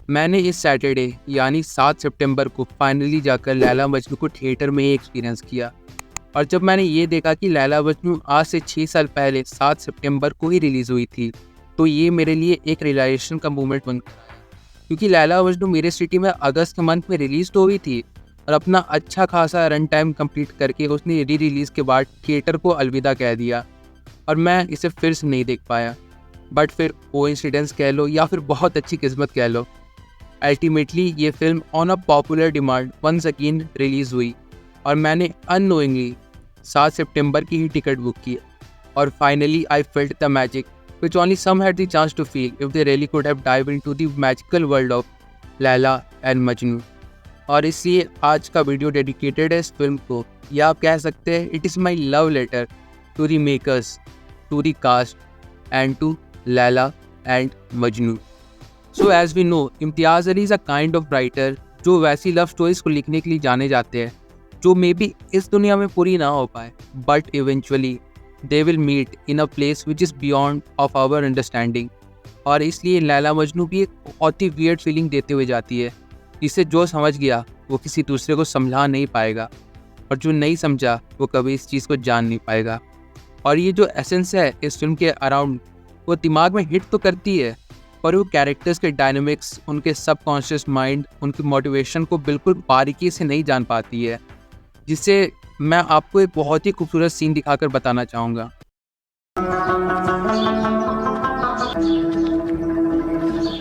मैंने इस सैटरडे यानी 7 सितंबर को फाइनली जाकर लैला मजनू को थिएटर में ही एक्सपीरियंस किया। और जब मैंने ये देखा कि लैला मजनू आज से 6 साल पहले 7 सितंबर को ही रिलीज़ हुई थी, तो ये मेरे लिए एक रियलाइजेशन का मोमेंट बन गया। क्योंकि लैला मजनू मेरे सिटी में अगस्त के मंथ में रिलीज़ तो हुई थी और अपना अच्छा खासा रन टाइम कंप्लीट करके उसने री रिलीज़ के बाद थिएटर को अलविदा कह दिया और मैं इसे फिर से नहीं देख पाया। बट फिर कोइंसिडेंस कह लो या फिर बहुत अच्छी किस्मत कह लो, अल्टीमेटली ये film on a popular demand once again release हुई और मैंने अननोइंगली 7 सितंबर की ही टिकट बुक की और finally I felt the magic which only some had the chance to feel if they really could have dived into the magical world of Laila and Majnu. और इसलिए आज का वीडियो डेडिकेटेड है इस फिल्म को, या आप कह सकते हैं it is my love letter to the makers, to the cast and to Laila and Majnu. So as we know, Imtiaz Ali is a kind of writer जो वैसी लव स्टोरीज को लिखने के लिए जाने जाते हैं जो मे बी इस दुनिया में पूरी ना हो पाए, but eventually they will meet in a place which is beyond of our understanding। और इसलिए लैला मजनू भी एक बहुत ही वियर्ड फीलिंग देते हुए जाती है, जिसे जो समझ गया वो किसी दूसरे को समझा नहीं पाएगा और जो नहीं समझा वो कभी इस चीज़ को जान नहीं पाएगा। और ये जो एसेंस है इस फिल्म के अराउंड वो दिमाग में हिट तो करती है, पर वो कैरेक्टर्स के डायनामिक्स, उनके सबकॉन्शियस माइंड, उनकी मोटिवेशन को बिल्कुल बारीकी से नहीं जान पाती है, जिससे मैं आपको एक बहुत ही खूबसूरत सीन दिखाकर बताना चाहूँगा।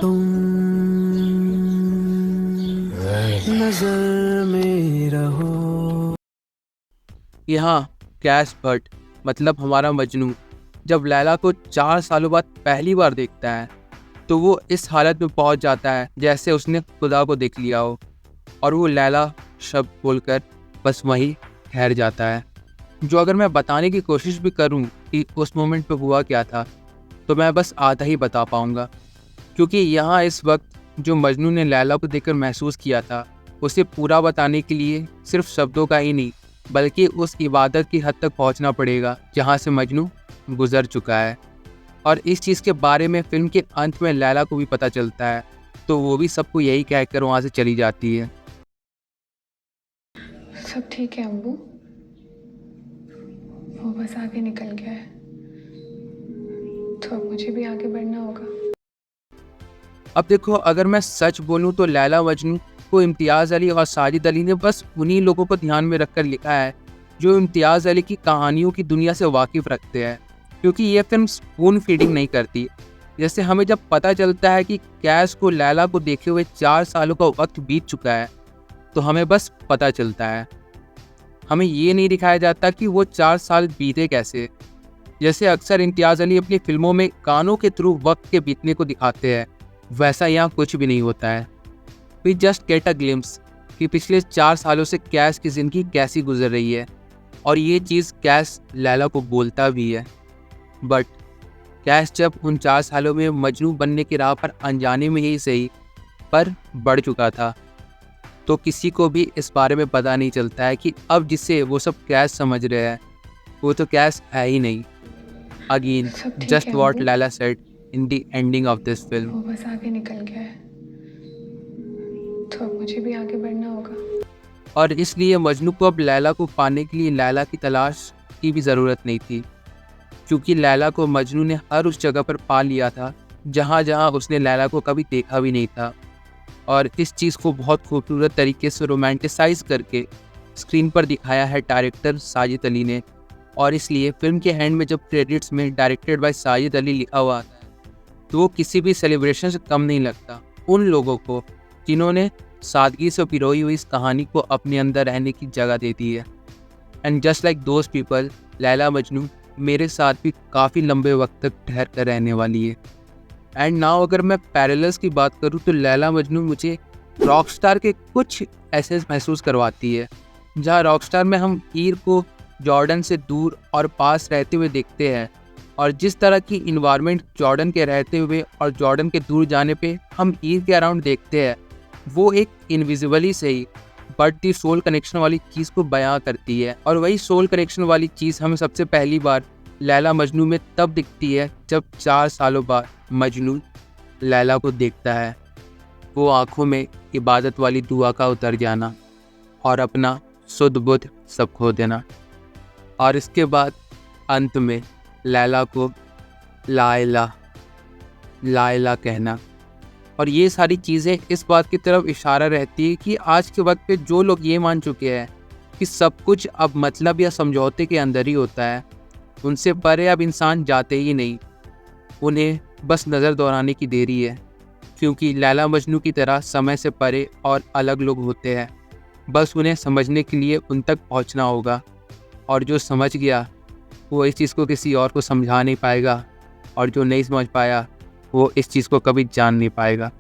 तुम नजर में रहो। यहाँ कैश भट्ट मतलब हमारा मजनू जब लैला को 4 सालों बाद पहली बार देखता है तो वो इस हालत में पहुँच जाता है जैसे उसने खुदा को देख लिया हो, और वो लैला शब्द बोलकर बस वहीं ठहर जाता है। जो अगर मैं बताने की कोशिश भी करूं कि उस मोमेंट पे हुआ क्या था तो मैं बस आधा ही बता पाऊंगा, क्योंकि यहाँ इस वक्त जो मजनू ने लैला को देखकर महसूस किया था उसे पूरा बताने के लिए सिर्फ शब्दों का ही नहीं बल्कि उस इबादत की हद तक पहुँचना पड़ेगा जहाँ से मजनू गुजर चुका है। और इस चीज़ के बारे में फिल्म के अंत में लैला को भी पता चलता है, तो वो भी सबको यही कहकर वहाँ से चली जाती है। सब ठीक है अम्बू, वो बस आगे निकल गया है, तो अब मुझे भी आगे बढ़ना होगा। अब देखो, अगर मैं सच बोलूं तो लैला मजनू को इम्तियाज़ अली और साजिद अली ने बस उन्हीं लोगों को ध्यान में रखकर लिखा है जो इम्तियाज़ अली की कहानियों की दुनिया से वाकिफ़ रखते हैं, क्योंकि ये फिल्म स्पून फीडिंग नहीं करती। जैसे हमें जब पता चलता है कि कैश को लैला को देखे हुए 4 सालों का वक्त बीत चुका है तो हमें बस पता चलता है, हमें ये नहीं दिखाया जाता कि वो 4 साल बीते कैसे। जैसे अक्सर इम्तियाज़ अली अपनी फिल्मों में गानों के थ्रू वक्त के बीतने को दिखाते हैं, वैसा यहाँ कुछ भी नहीं होता है। We just get a glimpse कि पिछले 4 सालों से कैश की ज़िंदगी कैसी गुजर रही है, और ये चीज़ कैश लैला को बोलता भी है। बट कैश जब उन 4 सालों में मजनू बनने की राह पर अनजाने में ही सही पर बढ़ चुका था, तो किसी को भी इस बारे में पता नहीं चलता है कि अब जिसे वो सब कैश समझ रहे हैं वो तो कैश है ही नहीं। Again just what Laila said in the ending of this film. वो बस आगे निकल गया है, तो अब मुझे भी आगे बढ़ना होगा। और इसलिए मजनू को अब लैला को पाने के लिए लैला की तलाश की भी ज़रूरत नहीं थी, क्योंकि लैला को मजनू ने हर उस जगह पर पा लिया था जहाँ जहाँ उसने लैला को कभी देखा भी नहीं था। और इस चीज़ को बहुत खूबसूरत तरीके से रोमांटिसाइज करके स्क्रीन पर दिखाया है डायरेक्टर साजिद अली ने। और इसलिए फिल्म के एंड में जब क्रेडिट्स में डायरेक्टेड बाय साजिद अली लिखा हुआ आता है तो वो किसी भी सेलिब्रेशन से कम नहीं लगता उन लोगों को जिन्होंने सादगी से पिरोई हुई इस कहानी को अपने अंदर रहने की जगह दे दी है। And just like those people, Laila Majnu मेरे साथ भी काफ़ी लंबे वक्त तक ठहर कर रहने वाली है। एंड नाउ अगर मैं पैरेलल्स की बात करूँ तो लैला मजनू मुझे रॉकस्टार के कुछ ऐसे महसूस करवाती है, जहाँ रॉकस्टार में हम हीर को जॉर्डन से दूर और पास रहते हुए देखते हैं, और जिस तरह की इन्वायरमेंट जॉर्डन के रहते हुए और जॉर्डन के दूर जाने पे हम हीर के अराउंड देखते हैं, वो एक इनविजिबली से ही बट दी सोल कनेक्शन वाली चीज़ को बयां करती है। और वही सोल कनेक्शन वाली चीज़ हमें सबसे पहली बार लैला मजनू में तब दिखती है जब 4 सालों बाद मजनू लैला को देखता है। वो आंखों में इबादत वाली दुआ का उतर जाना और अपना सुध बुध सब खो देना, और इसके बाद अंत में लैला को लाइला लाइला कहना। और ये सारी चीज़ें इस बात की तरफ इशारा रहती है कि आज के वक्त पे जो लोग ये मान चुके हैं कि सब कुछ अब मतलब या समझौते के अंदर ही होता है, उनसे परे अब इंसान जाते ही नहीं। उन्हें बस नज़र दौड़ाने की देरी है, क्योंकि लैला मजनू की तरह समय से परे और अलग लोग होते हैं। बस उन्हें समझने के लिए उन तक पहुंचना होगा, और जो समझ गया वो इस चीज़ को किसी और को समझा नहीं पाएगा, और जो नहीं समझ पाया वो इस चीज़ को कभी जान नहीं पाएगा।